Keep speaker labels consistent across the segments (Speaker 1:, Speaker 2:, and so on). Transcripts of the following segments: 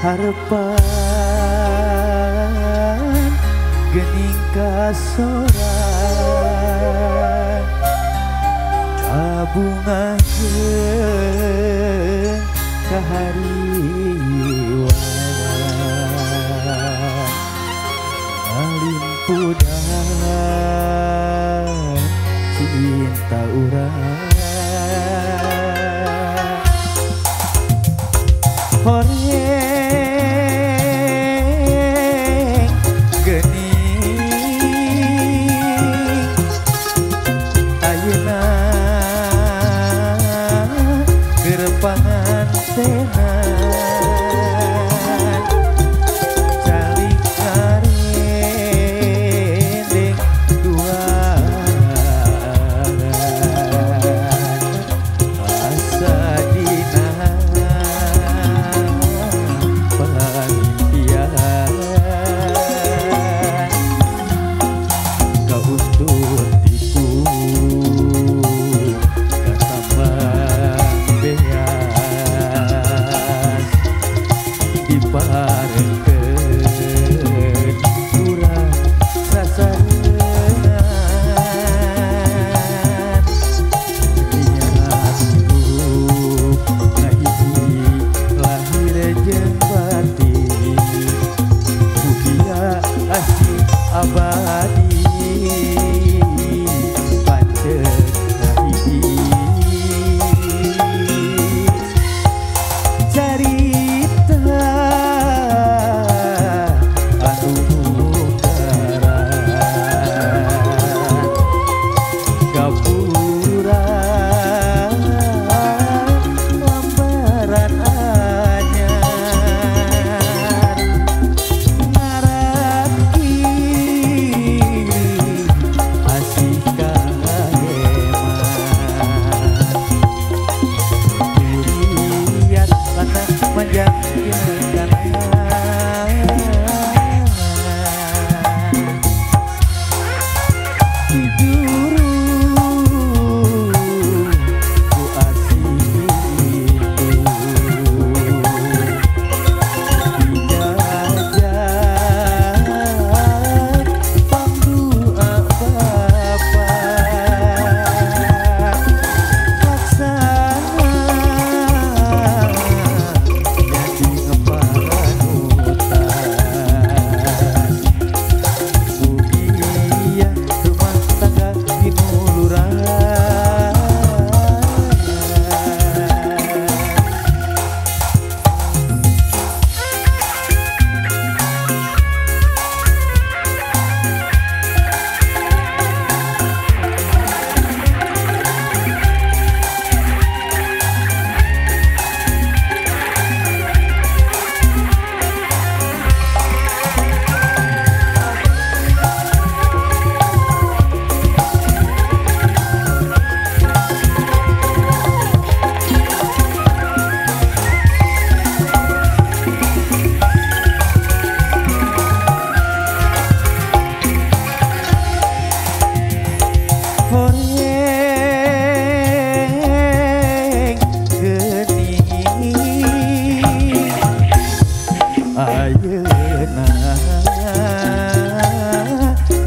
Speaker 1: Harapan gening kasoran kabungakeun kahariwan ngalimpudan cinta urang horeng gening ayeuna keur pangantenan calik ngarendeng duaan asa dina pangimpian kauntun tipu katambah beas diparekeun urang sasareungan niat hirup ngahiji lahir jeung batin mugia asih abadi pancen ngahiji carita anu mungkaran gapuran lambaran anyar ngaraki asih kahemat durian lana manjangkeun tidur ku asih itu dijajah pangdua bapa laksana jadi ngepanutan mugia rumah tangga hinuluran horeng gening ayeuna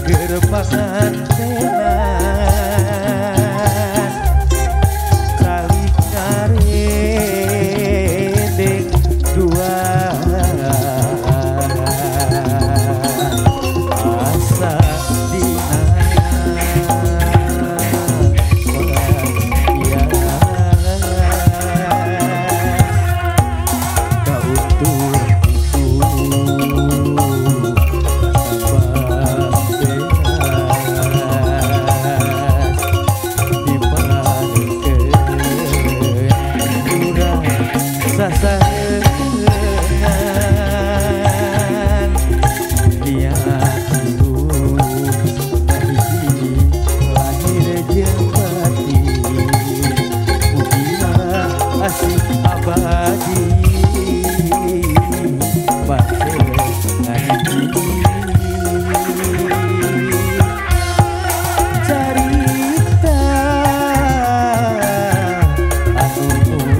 Speaker 1: keur pangantenan calik ngarendeng duaan asa dina pangimpian kauntun tipu sasareungan niat hirup ngahiji lahir jeung batin mugia asih abadi pancen ngahiji carita anu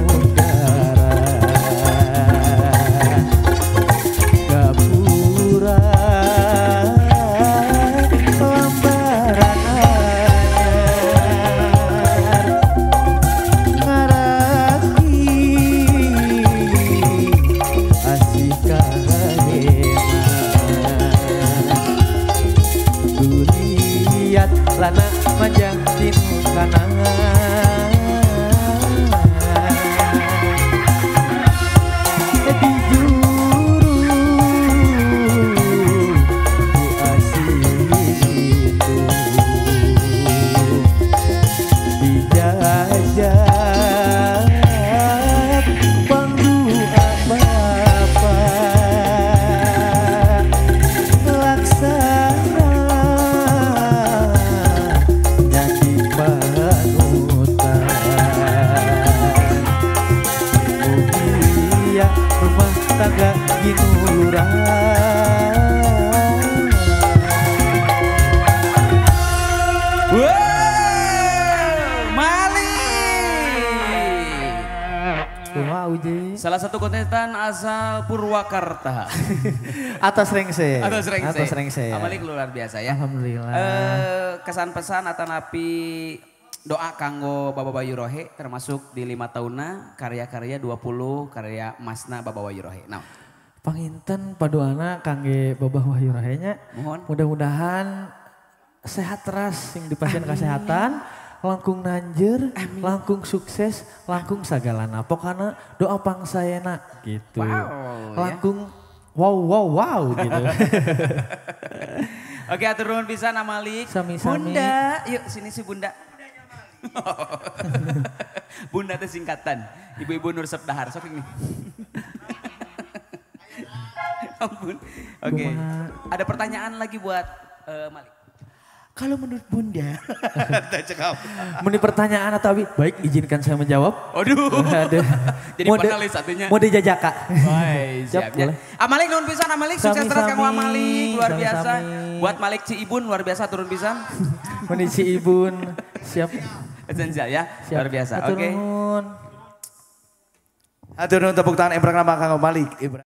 Speaker 1: mungkaran jaga ginuluran.
Speaker 2: Kumaha Uji?
Speaker 3: Salah satu kontestan asal Purwakarta.
Speaker 2: Atas Rengse.
Speaker 3: Atas
Speaker 2: Rengse. Ya.
Speaker 3: Amalik luar biasa ya.
Speaker 2: Alhamdulillah.
Speaker 3: Kesan pesan atau napi doa kanggo Bapak Bayu Rohe termasuk di 5 tahunna karya-karya 20 karya Masna Bapak Bayu Rohe. Nah,
Speaker 2: panginten paduana kangge Babah Wahyu Rahenya.
Speaker 3: mohon.
Speaker 2: Mudah-mudahan sehat teras sing dipasien kesehatan. Langkung nanjer, langkung sukses, langkung sagalana. Pokoknya doa pangsayana gitu.
Speaker 3: Wow,
Speaker 2: langkung wow gitu.
Speaker 3: Oke, atur nuhun pisan Amalik.
Speaker 2: Sami-sami.
Speaker 3: Bunda, yuk sini si Bunda. Bunda itu singkatan. Ibu-ibu Nur Sepdahar, sok ini. Ampun. Oke. Ada pertanyaan lagi buat Malik. Kalau menurut Bunda,
Speaker 2: Meni pertanyaan atau abi? Baik, izinkan saya menjawab.
Speaker 3: Aduh. Jadi
Speaker 2: Mode-
Speaker 3: panelis satunya.
Speaker 2: Mau dijajaka.
Speaker 3: Baik, siap ya.
Speaker 2: boleh.
Speaker 3: Amalik nuhun pisan Amalik, sukses terus
Speaker 2: Sami-sami,
Speaker 3: Kang Amalik, luar biasa.
Speaker 2: sami-sami.
Speaker 3: Buat Malik Ciibun luar biasa turun pisan.
Speaker 2: Meni si Ibun. Siap.
Speaker 3: Esensial ya,
Speaker 2: Siap.
Speaker 3: luar biasa.
Speaker 2: Hatur
Speaker 3: Oke.
Speaker 2: nuhun.
Speaker 4: Atur nuhun tepuk tangan Ibrahim Kang Malik.